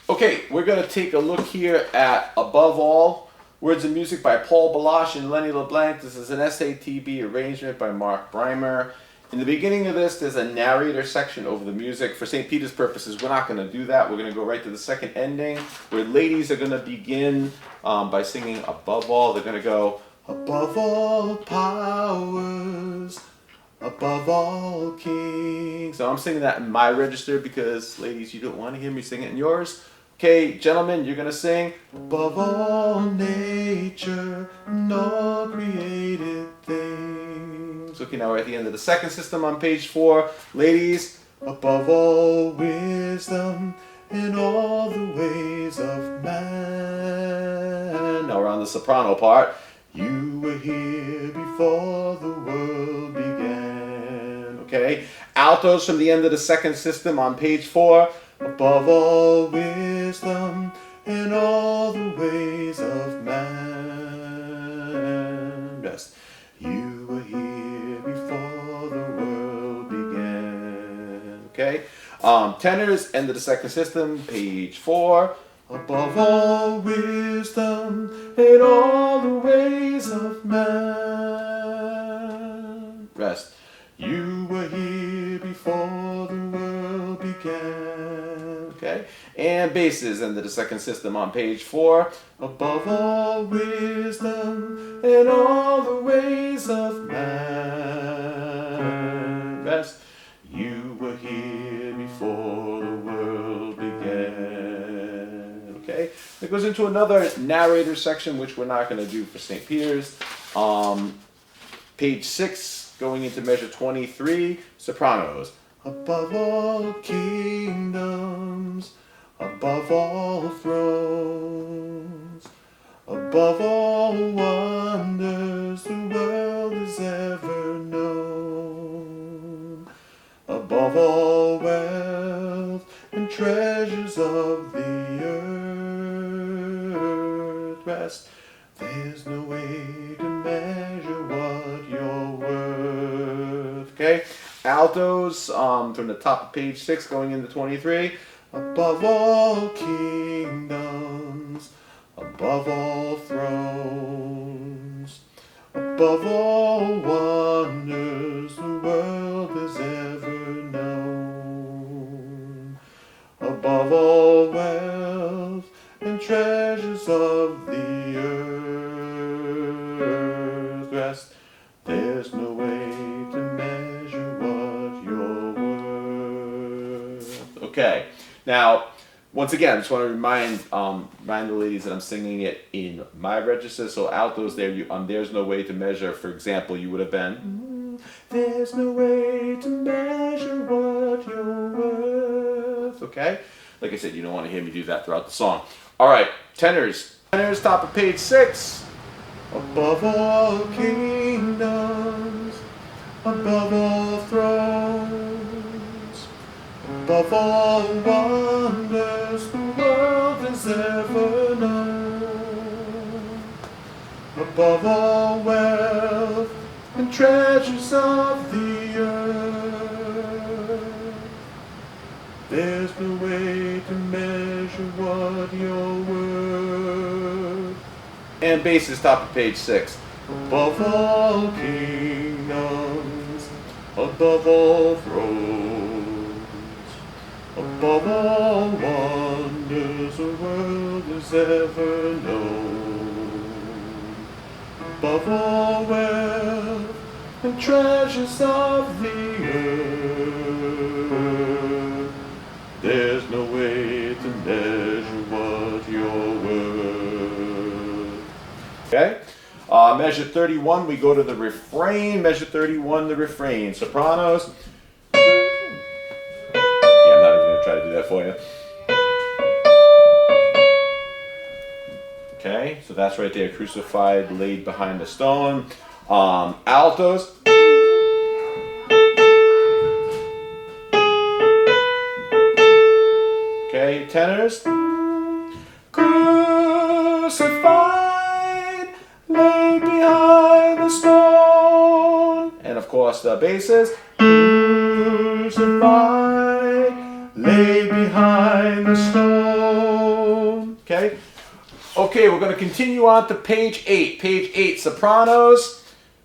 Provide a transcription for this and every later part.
Okay, we're going to take a look here at Above All, Words and Music by Paul Baloche and Lenny Leblanc. This is an SATB arrangement by Brymer. In the beginning of this, there's a narrator section over the music. For St. Peter's purposes, we're not going to do that. We're going to go right to the second ending, where ladies are going to begin by singing Above All. They're going to go, above all powers, above all kings. So I'm singing that in my register because, ladies, you don't want to hear me sing it in yours. Okay, gentlemen, you're going to sing, above all nature and all created things. Okay, now we're at the end of the second system on page 4. Ladies, above all wisdom in all the ways of man. Now we're on the soprano part. You were here before the world began. Okay, altos from the end of the second system on page 4. Above all wisdom in all the ways of man. Rest. You were here before the world began. Okay. Tenors, end of the second system, page 4. Above all wisdom in all the ways of man. Rest. You were here before the world began. Okay, and basses, into the second system on page 4. Above all wisdom in all the ways of man. Rest. You were here before the world began. Okay, it goes into another narrator section, which we're not going to do for St. Peter's. Page 6, going into measure 23, sopranos. Above all kingdoms, above all thrones, above all wonders the world has ever known, above all wealth and treasures of the earth, rest. There's no way to measure what you're worth. Okay, altos from the top of page 6 going into 23. Above all kingdoms, above all thrones, above all wonders the world has ever known, above all wealth and treasures of the earth, rest. There's no way to measure what you're worth. Okay, now, once again, I just want to remind the ladies that I'm singing it in my register. So altos there, there's no way to measure. For example, you would have been, there's no way to measure what you're worth. Okay? Like I said, you don't want to hear me do that throughout the song. All right, tenors. Tenors, top of page 6. Above all kingdoms, above all thrones, above all wonders the world has ever known, above all wealth and treasures of the earth, there's no way to measure what you're worth. And basses, top of page 6. Above all kingdoms, above all thrones, above all wonders the world has ever known, above all wealth and treasures of the earth, there's no way to measure what you're worth. Okay? Measure 31, we go to the refrain. Measure 31, the refrain. Sopranos. Yeah, I'm not even going to try to do that for you. Okay, so that's right there. Crucified, laid behind a stone. Altos. Okay, tenors. Crucified, laid behind the stone. And of course the basses. Crucified, laid behind the stone. Okay? Okay, we're going to continue on to page 8. Page 8, sopranos.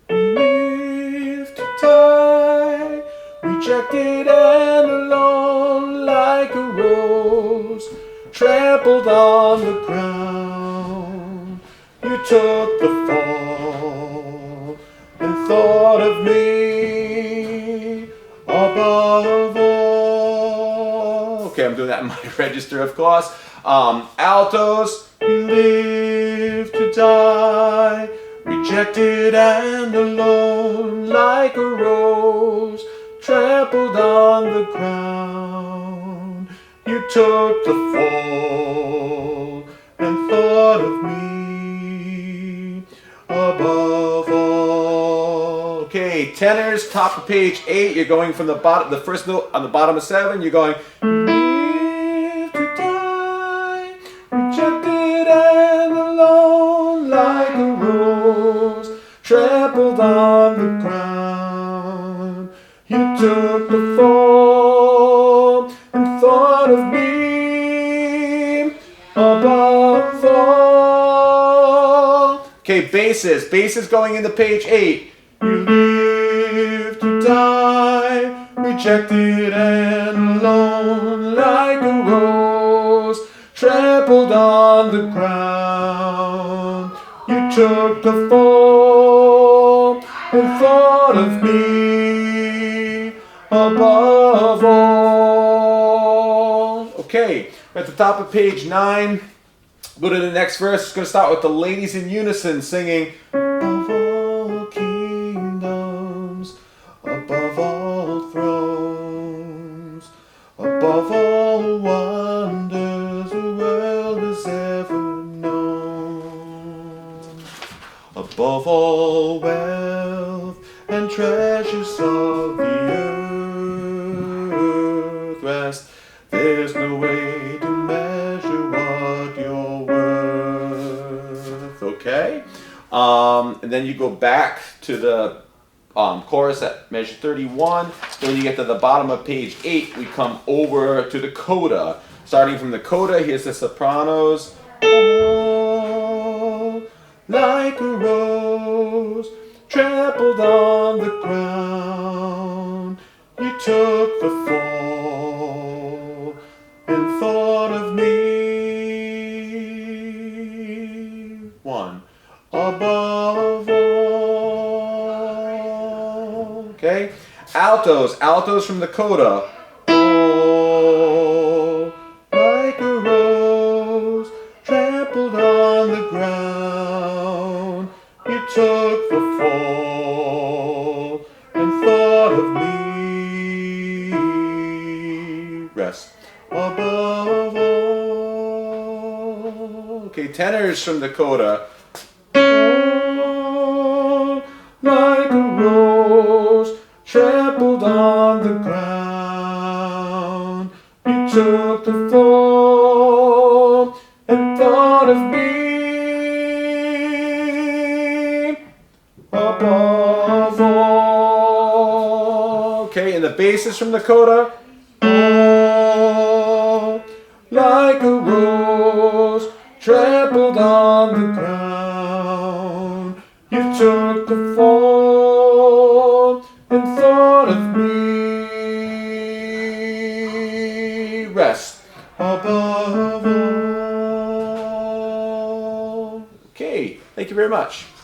Live to die, rejected and alone like a rose, trampled on the ground. You took the fall and thought of me above all. Okay, I'm doing that in my register, of course. Altos, you live to die, rejected and alone like a rose, trampled on the ground. You took the fall and thought of me above all. Okay, tenors, top of page 8. You're going from the bottom, the first note on the bottom of 7. You're going live to die, rejected and alone like a rose, trampled on the ground. You took the fall and thought of me above all. Okay, basses. Basses going into page 8. You live to die, rejected and alone like a rose, trampled on the ground. You took the fall and thought of me above all. Okay, we're at the top of page 9. Go to the next verse. It's going to start with the ladies in unison singing, above all kingdoms, above all thrones, above all wonders the world has ever known, above all wealth and treasures of the earth rest. There's no way to measure what you're worth. Okay? And then you go back to the chorus at measure 31. Then when you get to the bottom of page 8, we come over to the coda. Starting from the coda, here's the sopranos. Oh, like a rose, trampled on the ground. You took the fall and thought of me. 1. Above all. Okay? Altos. Altos from the coda. Oh, like a rose, trampled on the ground. You took the fall and thought of me. Rest. Above all. Okay, tenors from the coda. Oh, like a rose, trampled on the ground. You took the fall and thought of me above all. Okay, and the basses from the coda. Oh, like a rose, trampled on the ground. You took the fall and thought of me. Rest above all. Okay, thank you very much.